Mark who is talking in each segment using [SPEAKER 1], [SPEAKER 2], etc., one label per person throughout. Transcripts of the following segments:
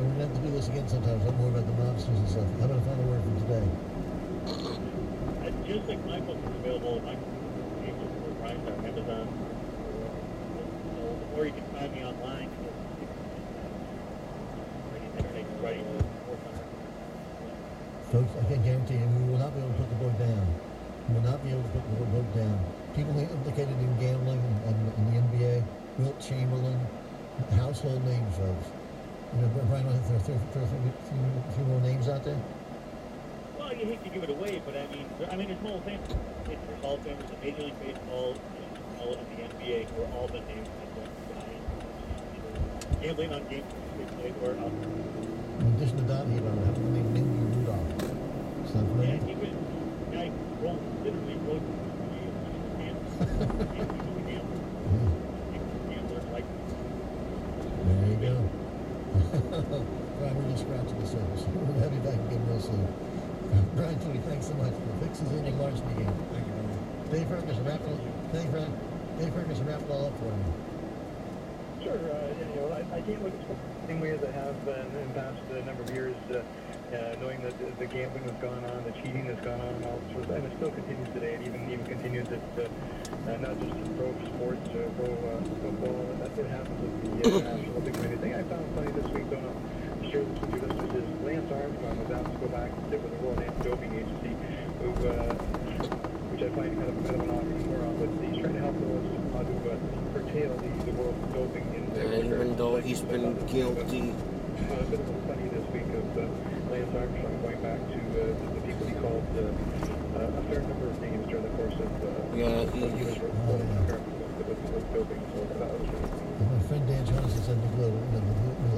[SPEAKER 1] we're going to have to do this again sometimes. Talk more about the monsters and stuff. How about a final word for today?
[SPEAKER 2] Just like my book is available, my name is for price on Amazon. Or you can find me online. Writing
[SPEAKER 1] Folks, I can guarantee you, we will not be able to put the book down. We will not be able to put the book down. People implicated in gambling and in the NBA, Wilt Chamberlain, household names, folks. You know, Brian, I think there are a few more names out there.
[SPEAKER 2] Well, you hate to give it away, but I mean, there's Hall of Famers. There's Hall of Famers in Major League Baseball and the NBA who are all been named gambling on games they played or out.
[SPEAKER 1] In addition to that, how about the name Mindy Rudolph? Sound familiar?
[SPEAKER 2] Yeah, he was the guy who literally wrote the
[SPEAKER 1] There you go. Brian, we're just scratching the surface. We'll have you back again real soon. Brian Tooney, thanks so much for the fixes in the varsity game.
[SPEAKER 3] Thank you, Brian.
[SPEAKER 1] Dave Ferguson, wrap it all. Thanks, Brian. Dave Ferguson, wrap it all up for me.
[SPEAKER 4] Sure. I can't look at the same way as I have in past number of years, knowing that the gambling has gone on, the cheating has gone on, and all sorts of, and it still continues today. It even continues at not just in pro sports, pro football. That happens with the National Olympic Committee. The thing I found funny this week, though, I'll share this with your listeners, is Lance Armstrong was asked to go back and sit with the World Anti-Doping Agency, which I find kind of an oxymoron, but he's trying to help us how to curtail the world of doping.
[SPEAKER 3] Even though he's been guilty.
[SPEAKER 4] A bit of a funny this week of Lance Armstrong going back to the people he called a fair number of names during the course of his report with doping. So that was really funny.
[SPEAKER 1] My friend Dan Johnson said the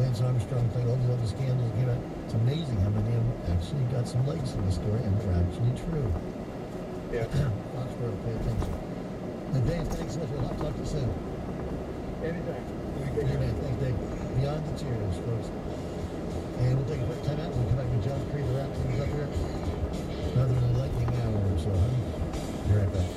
[SPEAKER 1] Lance Armstrong thing, all these other scandals came out. It's amazing how many of them actually got some legs in the story and they're actually true.
[SPEAKER 4] Yeah.
[SPEAKER 1] Foxborough, pay attention. And Dave, thanks so much. We'll talk to you soon.
[SPEAKER 4] Anytime.
[SPEAKER 1] Thanks, Dave. Beyond the Cheers, folks. And we'll take a quick time out. We'll come back with John Creed to wrap things up here. Another enlightening hour or so, huh? Be right back.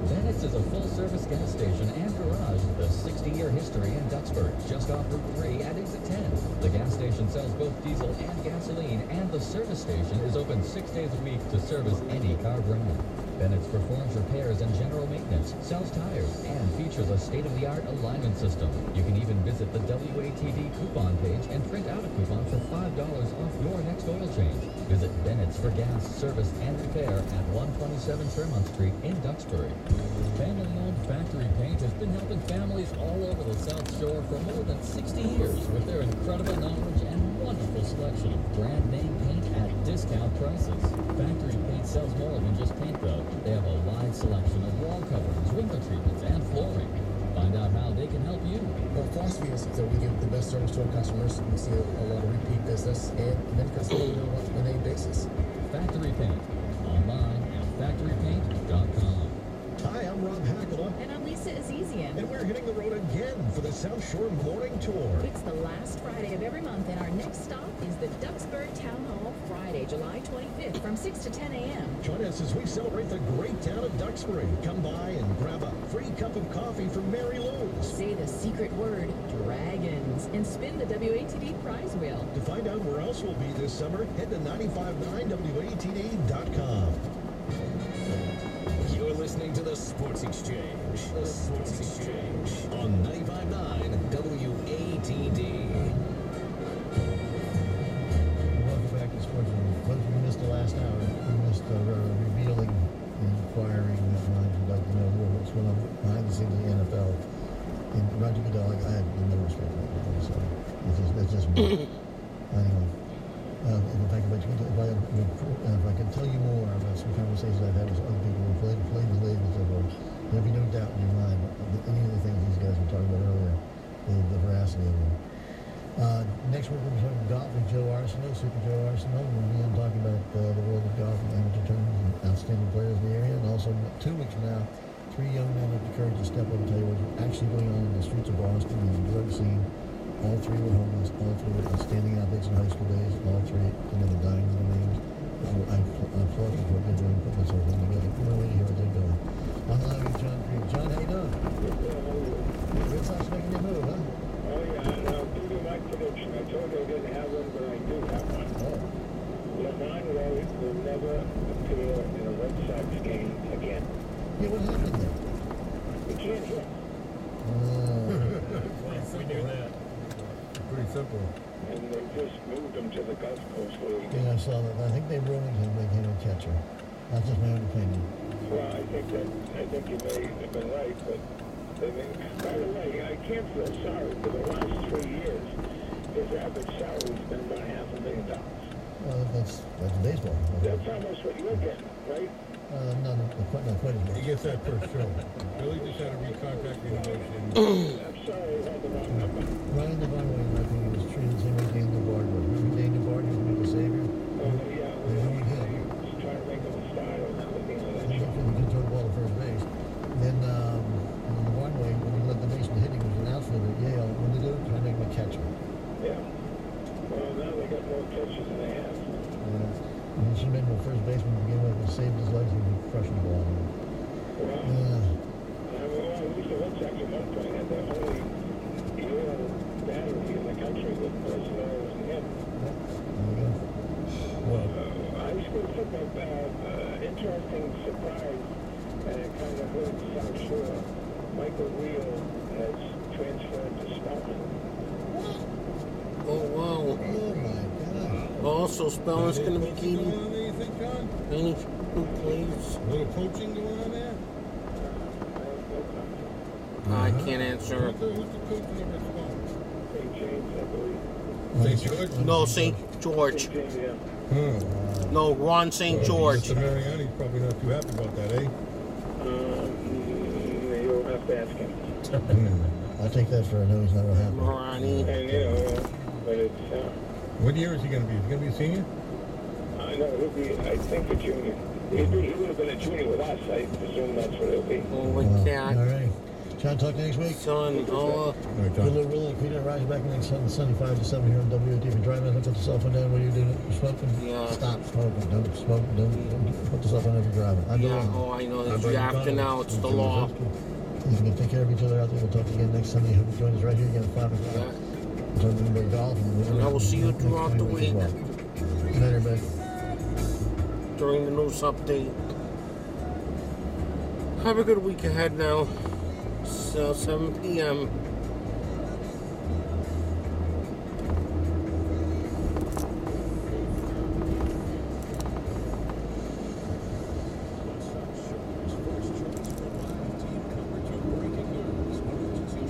[SPEAKER 5] Bennett's is a full-service gas station and garage with a 60-year history in Duxbury, just off Route 3 at exit 10. The gas station sells both diesel and gasoline, and the service station is open 6 days a week to service any car brand. Bennett's performs repairs and general maintenance, sells tires, and features a state-of-the-art alignment system. You can even visit the WATD coupon page and print out a coupon for $5 off your next oil change. Visit Bennett's for gas, service, and repair at 127 Tremont Street in Duxbury. Family-owned Factory Paint has been helping families all over the South Shore for more than 60 years with their incredible knowledge and wonderful selection of brand name paint at discount prices. Factory Paint sells more than just paint, though. They have a wide selection of wall coverings, window treatments, and flooring. Find out how they can help you.
[SPEAKER 6] Our philosophy is that we give the best service to our customers. We see a lot of repeat business, and many customers will on a daily basis.
[SPEAKER 5] Factory Paint. Online at factorypaint.com.
[SPEAKER 7] Hi, I'm Rob Hackala.
[SPEAKER 8] And I'm Lisa Azizian.
[SPEAKER 7] And we're hitting the road again for the South Shore Morning Tour.
[SPEAKER 8] It's the last Friday of every month, and our next stop is the Duxbury Town Hall, Friday, July 25th, from 6 to 10 a.m.
[SPEAKER 7] Join us as we celebrate the great town of Duxbury. Come by and grab a free cup of coffee from Mary Lou's.
[SPEAKER 8] Say the secret word, dragons, and spin the WATD prize wheel.
[SPEAKER 7] To find out where else we'll be this summer, head to 959WATD.com.
[SPEAKER 9] You're listening to The Sports Exchange. The Sports Exchange on 95.9 WATD.
[SPEAKER 1] Welcome back to Sports. Folks, we missed the last hour. We missed revealing and inquiring minds would like to know what's going on behind the scenes of the NFL. And Roger Goodell, I have no respect for that. So it's just me. Anyway. If I can tell you more about some conversations I've had with other people who played the league and so forth, there'll be no doubt in your mind any of the things these guys were talking about earlier, the veracity of them. Next week we'll be talking golf with Joe Arsenault, Super Joe Arsenault. We'll be talking about the world of golf and amateur tournaments and outstanding players in the area. And also 2 weeks from now, 3 young men have the courage to step up and tell you what's actually going on in the streets of Boston and the drug scene. All 3 were homeless, all 3 were outstanding athletes in high school days, all 3 dying in the names. I applaud them for what they're doing, putting this whole thing together. We're waiting to hear what they're doing. Yeah, what happened there?
[SPEAKER 10] You can't hit.
[SPEAKER 11] We knew that.
[SPEAKER 7] Pretty simple.
[SPEAKER 10] And they just moved him to the Gulf Coast League.
[SPEAKER 1] Yeah, I saw that. I think they ruined him making him a catcher. That's just my own opinion.
[SPEAKER 10] Well, I think you may have been right, but by the way, I can't feel sorry. For the last 3 years, his average salary's been about $500,000.
[SPEAKER 1] Well, that's baseball.
[SPEAKER 10] That's almost what you're getting, right?
[SPEAKER 1] Not quite as much.
[SPEAKER 7] He gets that per show. Billy just had a recontract renovation.
[SPEAKER 10] I'm sorry, I had the wrong number.
[SPEAKER 1] Ryan Devine, in my opinion, was treated the same way Daniel Bard was. Remember Daniel Bard, he was made the savior?
[SPEAKER 10] Yeah,
[SPEAKER 1] They ruined him.
[SPEAKER 10] just trying to make him a star or something on that
[SPEAKER 1] He
[SPEAKER 10] show.
[SPEAKER 1] could throw the ball to first base. Then, on the one way, when he led the nation hitting, he was an outfielder at Yale. When they do, try to make him a catcher.
[SPEAKER 10] Yeah. Well, now they got more catches than they have.
[SPEAKER 1] He should have been the first baseman to begin with and saved his legs and be crushing the ball.
[SPEAKER 10] Well, at least the Red Sox at one point had the only battery in the country with personnel and him.
[SPEAKER 1] There you go.
[SPEAKER 7] Well,
[SPEAKER 10] I was going to put that interesting surprise, and it kind of hurts South Shore. Michael Wheel has transferred to Spelman.
[SPEAKER 3] Oh, wow.
[SPEAKER 1] Oh, my God.
[SPEAKER 3] Also, Spellman's going to be
[SPEAKER 7] Anything
[SPEAKER 3] key.
[SPEAKER 7] going on there, you think, John?
[SPEAKER 3] Any please?
[SPEAKER 7] A little poaching going on there?
[SPEAKER 3] I can't answer.
[SPEAKER 7] Who's the coach number at Spelman?
[SPEAKER 10] St. James, I believe.
[SPEAKER 7] St. George?
[SPEAKER 3] No, St. George.
[SPEAKER 10] St. James, yeah.
[SPEAKER 3] No, Ron St. George.
[SPEAKER 7] Mr. Mariani's probably not too happy about that, eh?
[SPEAKER 10] You'll have to ask him.
[SPEAKER 1] I take that for a no, he's not real happy.
[SPEAKER 3] Ronnie.
[SPEAKER 10] And, but it's,
[SPEAKER 7] What year is he going to be? Is he going to be a senior?
[SPEAKER 10] no, he'll be, I think, a junior. He would have been a junior with us. I presume that's what he'll be.
[SPEAKER 3] Holy
[SPEAKER 1] All
[SPEAKER 3] cat.
[SPEAKER 1] right. John, talk next week.
[SPEAKER 3] Son, oh,
[SPEAKER 7] All right,
[SPEAKER 1] Good
[SPEAKER 7] John.
[SPEAKER 1] little really Peter rise back next Sunday 5 to 7 here on WAT. If you're driving, don't put the cell phone down while you're doing it. You're smoking.
[SPEAKER 3] Yeah.
[SPEAKER 1] Stop smoking. Don't smoke. Don't put the cell phone if you're driving. I'm
[SPEAKER 3] yeah,
[SPEAKER 1] doing
[SPEAKER 3] oh, I know that you have to now. It's the law.
[SPEAKER 1] You can take care of each other out there. We'll talk again next Sunday. Hope you join us right here again at 5 o'clock.
[SPEAKER 3] Yeah.
[SPEAKER 1] We'll talk about golf.
[SPEAKER 3] And I will see you throughout the week.
[SPEAKER 1] Good night, everybody.
[SPEAKER 3] During the news update. Have a good week ahead now. So 7 p.m.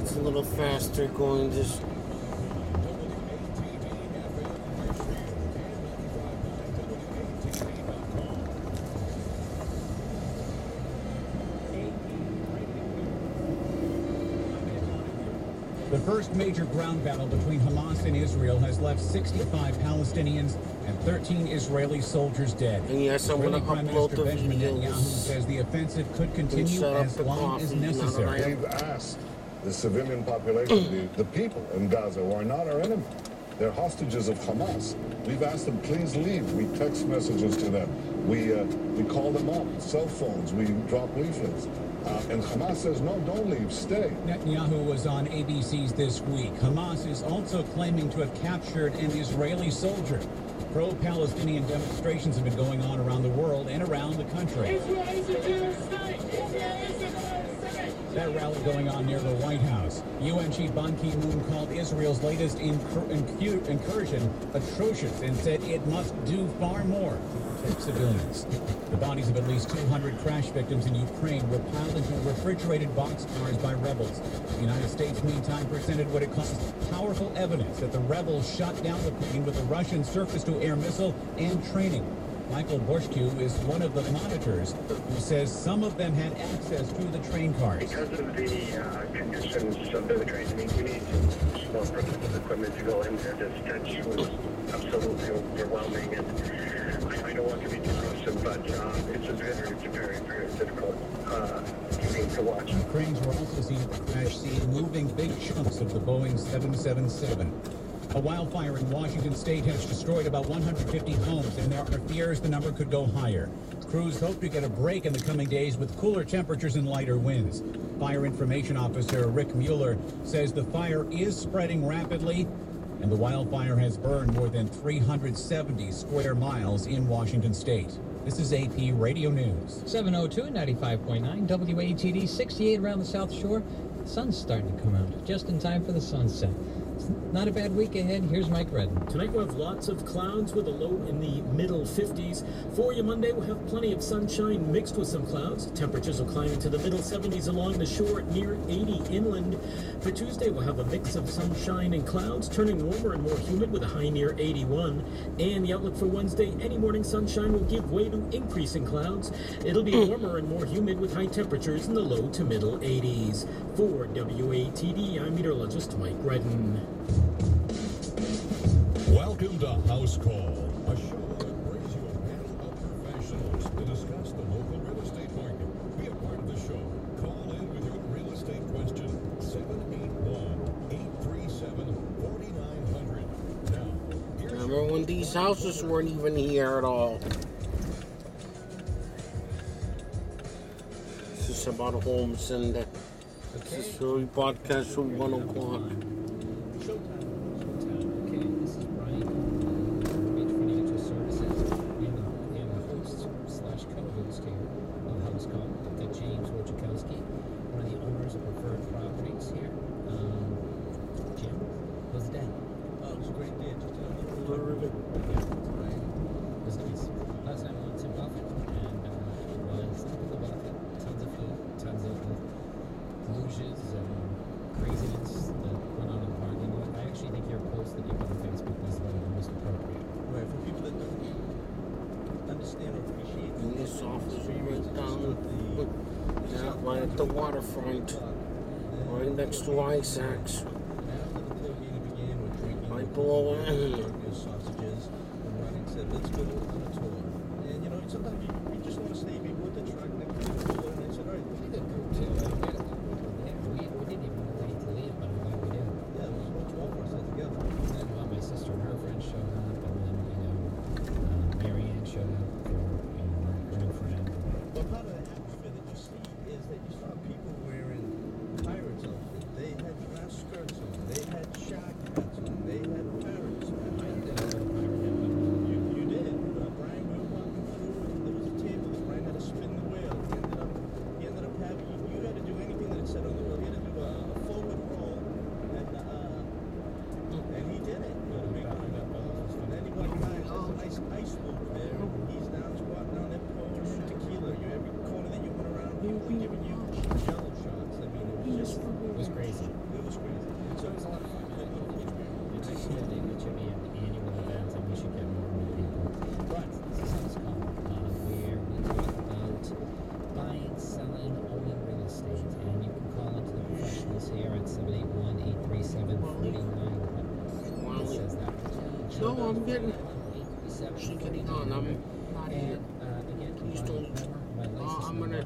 [SPEAKER 3] It's a little faster going this.
[SPEAKER 12] The first major ground battle between Hamas and Israel has left 65 Palestinians and 13 Israeli soldiers dead.
[SPEAKER 3] And yes, I'm
[SPEAKER 12] Israeli
[SPEAKER 3] going to
[SPEAKER 12] Prime
[SPEAKER 3] upload
[SPEAKER 12] Minister
[SPEAKER 3] the
[SPEAKER 12] Benjamin Netanyahu
[SPEAKER 3] videos.
[SPEAKER 12] says the offensive could continue
[SPEAKER 3] set up
[SPEAKER 12] as
[SPEAKER 3] the
[SPEAKER 12] long as
[SPEAKER 3] coffee. Now that
[SPEAKER 12] necessary.
[SPEAKER 3] I
[SPEAKER 13] We've asked the civilian population, the people in Gaza who are not our enemy, they're hostages of Hamas. We've asked them, please leave. We text messages to them. We call them up, cell phones. We drop leaflets. And Hamas says, no, don't leave, stay.
[SPEAKER 12] Netanyahu was on ABC's This Week. Hamas is also claiming to have captured an Israeli soldier. Pro-Palestinian demonstrations have been going on around the world and around the country.
[SPEAKER 14] Israel is a Jewish state! Israel is a Jewish state!
[SPEAKER 12] That rally going on near the White House. UN Chief Ban Ki-moon called Israel's latest incursion atrocious and said it must do far more to protect civilians. The bodies of at least 200 crash victims in Ukraine were piled into refrigerated boxcars by rebels. The United States, meantime, presented what it calls powerful evidence that the rebels shot down the plane with a Russian surface-to-air missile and training. Michael Borshku is one of the monitors who says some of them had access to the train cars.
[SPEAKER 4] Because of the conditions of the train, we need small protective equipment to go in there. The stench was absolutely overwhelming, and I don't want to be dismissive, but it's a very difficult thing to watch.
[SPEAKER 12] Cranes were also seen at the crash scene moving big chunks of the Boeing 777. A wildfire in Washington state has destroyed about 150 homes, and there are fears the number could go higher. Crews hope to get a break in the coming days with cooler temperatures and lighter winds. Fire Information Officer Rick Mueller says the fire is spreading rapidly, and the wildfire has burned more than 370 square miles in Washington state. This is AP Radio News.
[SPEAKER 11] 702, 95.9, WATD, 68 around the South Shore. The sun's starting to come out just in time for the sunset. It's not a bad week ahead. Here's Mike Redden.
[SPEAKER 15] Tonight we'll have lots of clouds with a low in the middle 50s. For you Monday, we'll have plenty of sunshine mixed with some clouds. Temperatures will climb into the middle 70s along the shore, near 80 inland. For Tuesday, we'll have a mix of sunshine and clouds, turning warmer and more humid with a high near 81. And the outlook for Wednesday, any morning sunshine will give way to increasing clouds. It'll be warmer and more humid with high temperatures in the low to middle 80s. For WATD, I'm meteorologist Mike Redden.
[SPEAKER 7] Welcome to House Call, a show that brings you a panel of professionals to discuss the local real estate market. Be a part of the show. Call in with your real estate question. 781-837-4900. Now,
[SPEAKER 3] remember when these houses weren't even here at all? This is about homes, and this is really podcast from 1 o'clock. The waterfront, right next to Isaac's, right below
[SPEAKER 16] sausages and running said, let's go on a tour. And you know, sometimes you just want to stay maybe with the truck next to the tour. And I said, all right, we did a group too. We didn't even know where to leave, but I'm glad we did. Yeah, it was about 12 of us all together. And then my sister and her friends showed up, and then, Mary Ann showed up for, her girlfriend. Well, part of the atmosphere that you see is that you saw people wearing pirates outfits. They had grass skirts on. They had shark hats on. They had parrots on. I did have a pirate hat. You did. Brian, we were walking through, and there was a table that Brian had to spin the wheel. He ended up having, you had to do anything that it said on the wheel. He had to do a forward roll, and he did it. And then he went by, there's a nice ice boat there, and he's down, squatting down there, pouring him tequila. Every corner that you went around, he was giving you jello shots. I mean, it was crazy. It was crazy. So it was a lot of fun. It's actually they should be an annual event, and we should get more people. But this is House Call, where we talk about buying, selling, owning real estate, and you can call into the professionals here at 781-837-4900. It says that.
[SPEAKER 3] No, I'm getting. She's getting on. I'm not here.
[SPEAKER 11] Again,
[SPEAKER 3] Please don't. I'm gonna.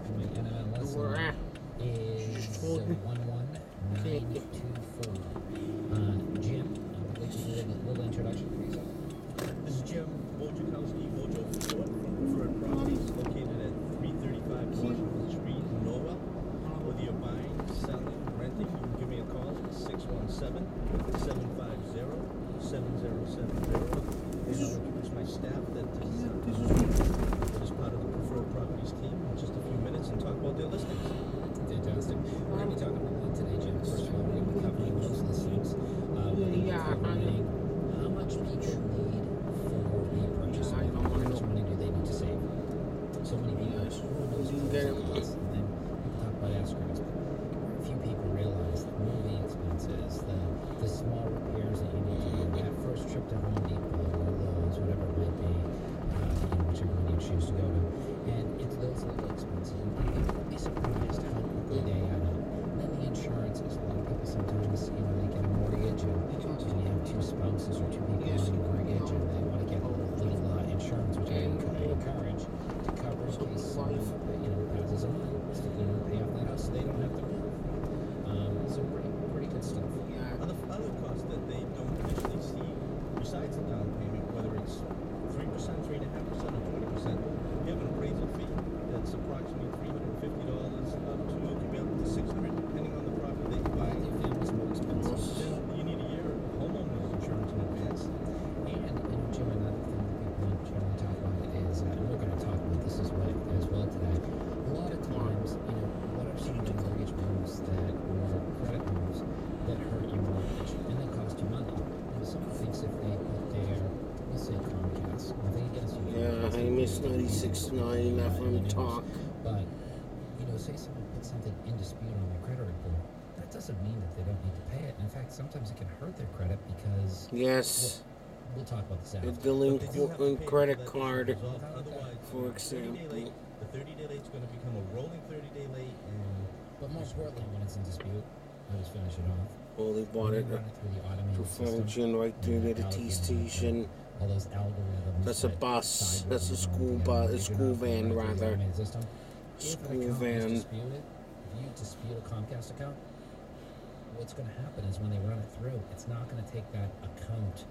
[SPEAKER 3] Where at?
[SPEAKER 11] Is 11924. Jim, would you do a little introduction for yourself?
[SPEAKER 16] This is Jim Wojciechowski, Mojo Ford from Preferred Properties, located at 335 Washington Street in Norwell. Whether you're buying, selling, renting, you can give me a call at 617-750-7070. And I'll introduce my staff that is part of the Preferred Properties team in just a few minutes and talk about their listings.
[SPEAKER 11] Fantastic. We're going to be talking about that today, Jim. First of all, we're going to be covering most of the things. How much people need for a purchase? How much money do they need to save? So many people knows costs, and then people talk about escrows. A few people realize that moving expenses, the small repairs that you need to do, that first trip to Home Depot or Lowe's, whatever it might be, whichever one you choose to go to. And it's those little expenses. And people will be surprised
[SPEAKER 3] 96.9 FM talk.
[SPEAKER 11] But, you know, say someone puts something in dispute on their credit report, that doesn't mean that they don't need to pay it. In fact, sometimes it can hurt their credit because...
[SPEAKER 3] Yes.
[SPEAKER 11] We'll talk about this
[SPEAKER 3] A
[SPEAKER 11] after.
[SPEAKER 3] delinquent credit card,
[SPEAKER 16] Otherwise,
[SPEAKER 3] for
[SPEAKER 16] 30-day
[SPEAKER 3] example.
[SPEAKER 16] late, the 30-day late is going to become a rolling 30-day late, and
[SPEAKER 11] But more importantly, when it's in dispute, I'll just finish it off.
[SPEAKER 3] Well, they bought it
[SPEAKER 11] Run it through the automated
[SPEAKER 3] to
[SPEAKER 11] system,
[SPEAKER 3] function right through to the
[SPEAKER 11] and
[SPEAKER 3] T
[SPEAKER 11] algorithm,
[SPEAKER 3] station.
[SPEAKER 11] all those algorithms.
[SPEAKER 3] That's a
[SPEAKER 11] that
[SPEAKER 3] bus.
[SPEAKER 11] decide
[SPEAKER 3] That's a
[SPEAKER 11] whether
[SPEAKER 3] school
[SPEAKER 11] you're
[SPEAKER 3] bus.
[SPEAKER 11] gonna
[SPEAKER 3] A school
[SPEAKER 11] run it
[SPEAKER 3] van,
[SPEAKER 11] through the
[SPEAKER 3] rather.
[SPEAKER 11] automated system. If an
[SPEAKER 3] School
[SPEAKER 11] account is
[SPEAKER 3] van.
[SPEAKER 11] disputed, if you dispute a Comcast account, what's going to happen is when they run it through, it's not going to take that account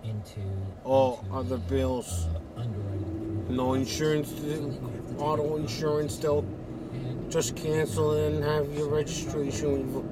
[SPEAKER 11] into
[SPEAKER 3] Other bills.
[SPEAKER 11] underwriting.
[SPEAKER 3] No insurance, auto insurance. They'll just cancel it and have your registration.